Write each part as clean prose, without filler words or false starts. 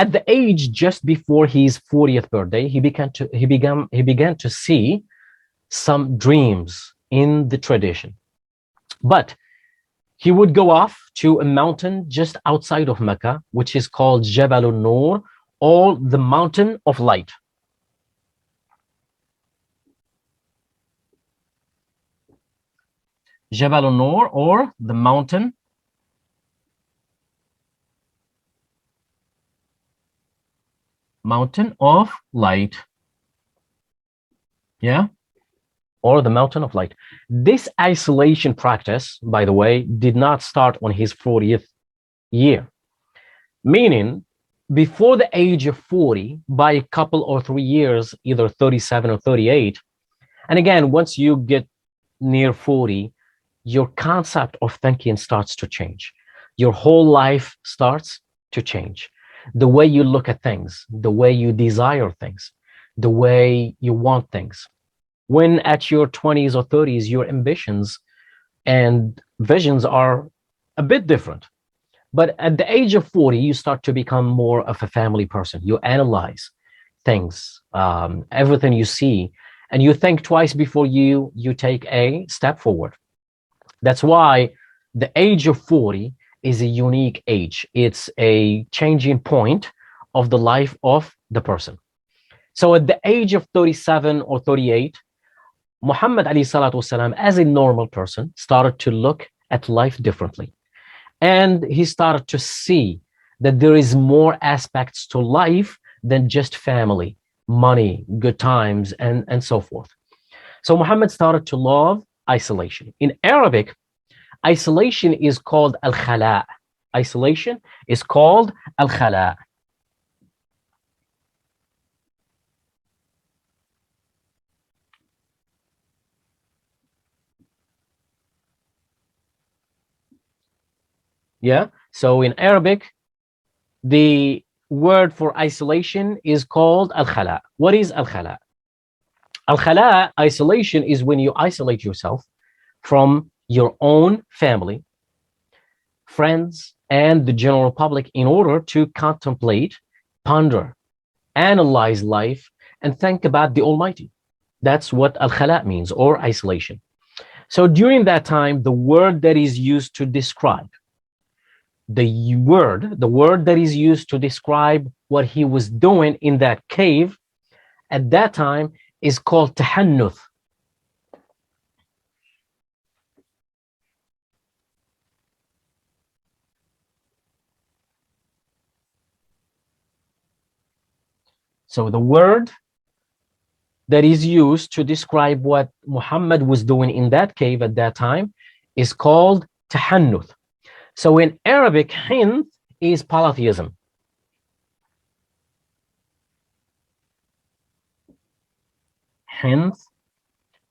At the age just before his 40th birthday, he began to see some dreams in the tradition. But he would go off to a mountain just outside of Mecca, which is called Jabal al-Nur, or the mountain of light. Jabal al-Nur, or the mountain of light. Yeah, or the mountain of light. This isolation practice, by the way, did not start on his 40th year, meaning before the age of 40, by a couple or 3 years, either 37 or 38. And again, once you get near 40, your concept of thinking starts to change. Your whole life starts to change. The way you look at things, the way you desire things, the way you want things. When at your 20s or 30s, your ambitions and visions are a bit different. But at the age of 40, you start to become more of a family person. You analyze things, everything you see, and you think twice before you take a step forward. That's why the age of 40 is a unique age. It's a changing point of the life of the person. So at the age of 37 or 38, Muhammad ﷺ, as a normal person, started to look at life differently. And he started to see that there is more aspects to life than just family, money, good times, and so forth. So Muhammad started to love isolation. In Arabic, isolation is called al-khala. Isolation is called al-khala. Yeah, so in Arabic, the word for isolation is called al-khala. What is al-khala? Al-khala, isolation, is when you isolate yourself from your own family, friends, and the general public in order to contemplate, ponder, analyze life, and think about the Almighty. That's what al-khala means, or isolation. So during that time, the word that is used to describe the word that is used to describe what he was doing in that cave at that time is called tahannuth. So the word that is used to describe what Muhammad was doing in that cave at that time is called tahannuth. So in Arabic, hinth is polytheism. Hinth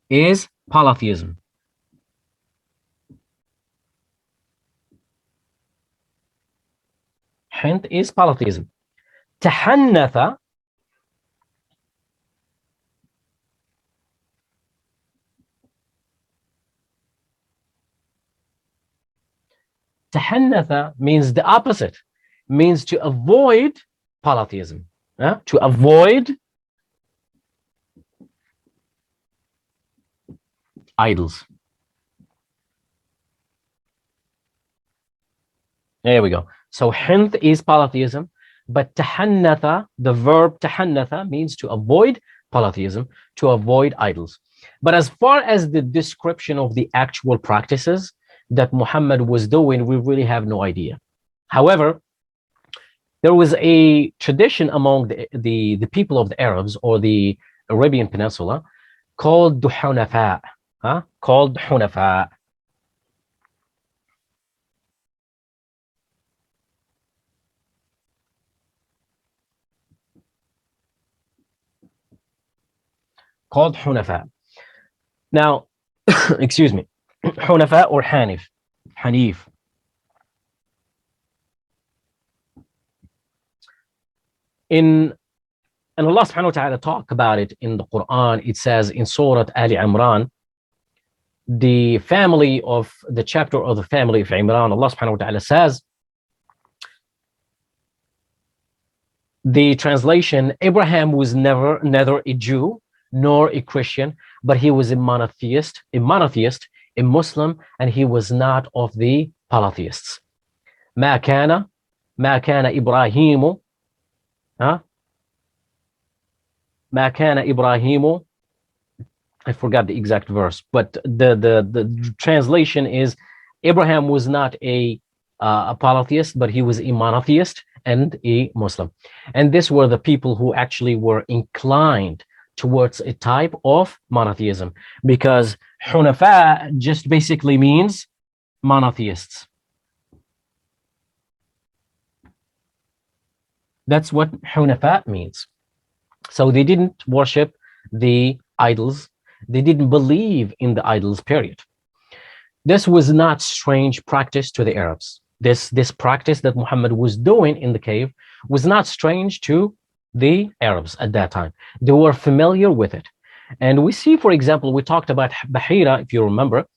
is polytheism. Hinth is polytheism. Tahannatha means the opposite, means to avoid polytheism, to avoid idols. There we go. So hinth is polytheism, but tahannatha, the verb tahannatha, means to avoid polytheism, to avoid idols. But as far as the description of the actual practices that Muhammad was doing, we really have no idea. However, there was a tradition among the people of the Arabs or the Arabian Peninsula called Hunafa, called Hunafa. Called Hunafa. Now, excuse me, Hunafa or Hanif, Hanif. And Allah subhanahu wa ta'ala talk about it in the Quran. It says in Surah Ali Imran, the family of the chapter of the family of Imran, Allah subhanahu wa ta'ala says, the translation, Abraham was neither a Jew nor a Christian, but he was a monotheist, a Muslim, and he was not of the polytheists. ما كان إبراهيم ما كان إبراهيم. I forgot the exact verse, but the translation is Abraham was not a polytheist, but he was a monotheist and a Muslim. And these were the people who actually were inclined towards a type of monotheism, because Hunafa just basically means monotheists. That's what Hunafa means. So they didn't worship the idols. They didn't believe in the idols, period. This was not strange practice to the Arabs. This practice that Muhammad was doing in the cave was not strange to the Arabs at that time. They were familiar with it. And we see, for example, we talked about Bahira, if you remember.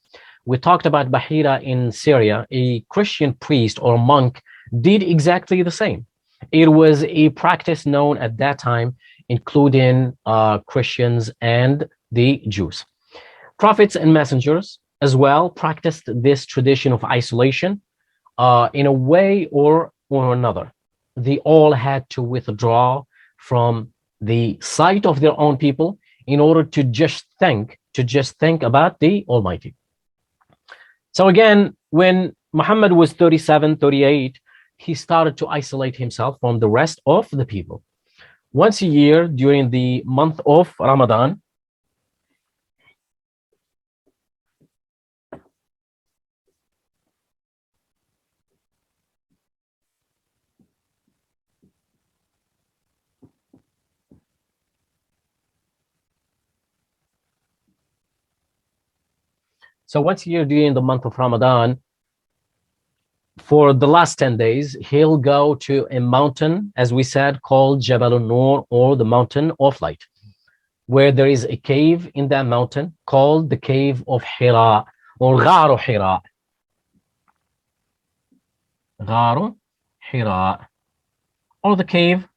We talked about Bahira in Syria. A Christian priest or monk did exactly the same. It was a practice known at that time, including Christians and the Jews. Prophets and messengers as well practiced this tradition of isolation in a way or another. They all had to withdraw from the sight of their own people in order to just think about the Almighty. So again, when Muhammad was 37, 38, he started to isolate himself from the rest of the people. Once a year during the month of Ramadan, so once a year during the month of Ramadan, for the last 10 days, he'll go to a mountain, as we said, called Jabal al-Nur, or the mountain of light, where there is a cave in that mountain called the cave of Hira, or Gharu Hira. Gharu Hira, or the cave.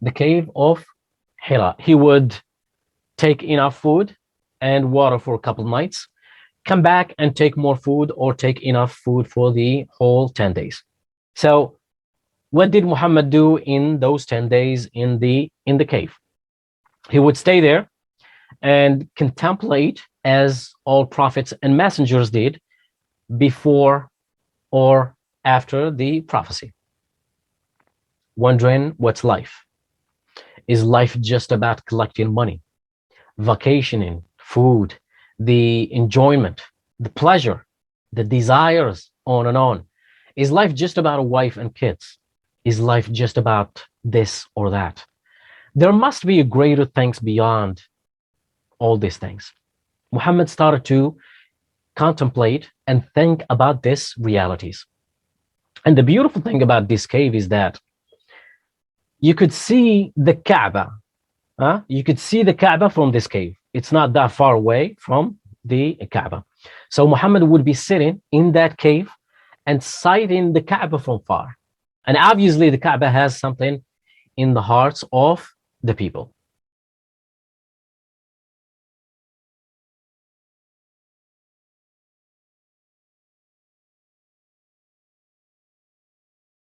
The cave of Hira. He would take enough food and water for a couple of nights, come back and take more food, or take enough food for the whole 10 days. So what did Muhammad do in those 10 days in the cave? He would stay there and contemplate, as all prophets and messengers did, before or after the prophecy, wondering, what's life? Is life just about collecting money, vacationing, food, the enjoyment, the pleasure, the desires, on and on? Is life just about a wife and kids? Is life just about this or that? There must be a greater things beyond all these things. Muhammad started to contemplate and think about these realities. And the beautiful thing about this cave is that you could see the Kaaba. You could see the Kaaba from this cave. It's not that far away from the Kaaba. So Muhammad would be sitting in that cave and sighting the Kaaba from far. And obviously the Kaaba has something in the hearts of the people.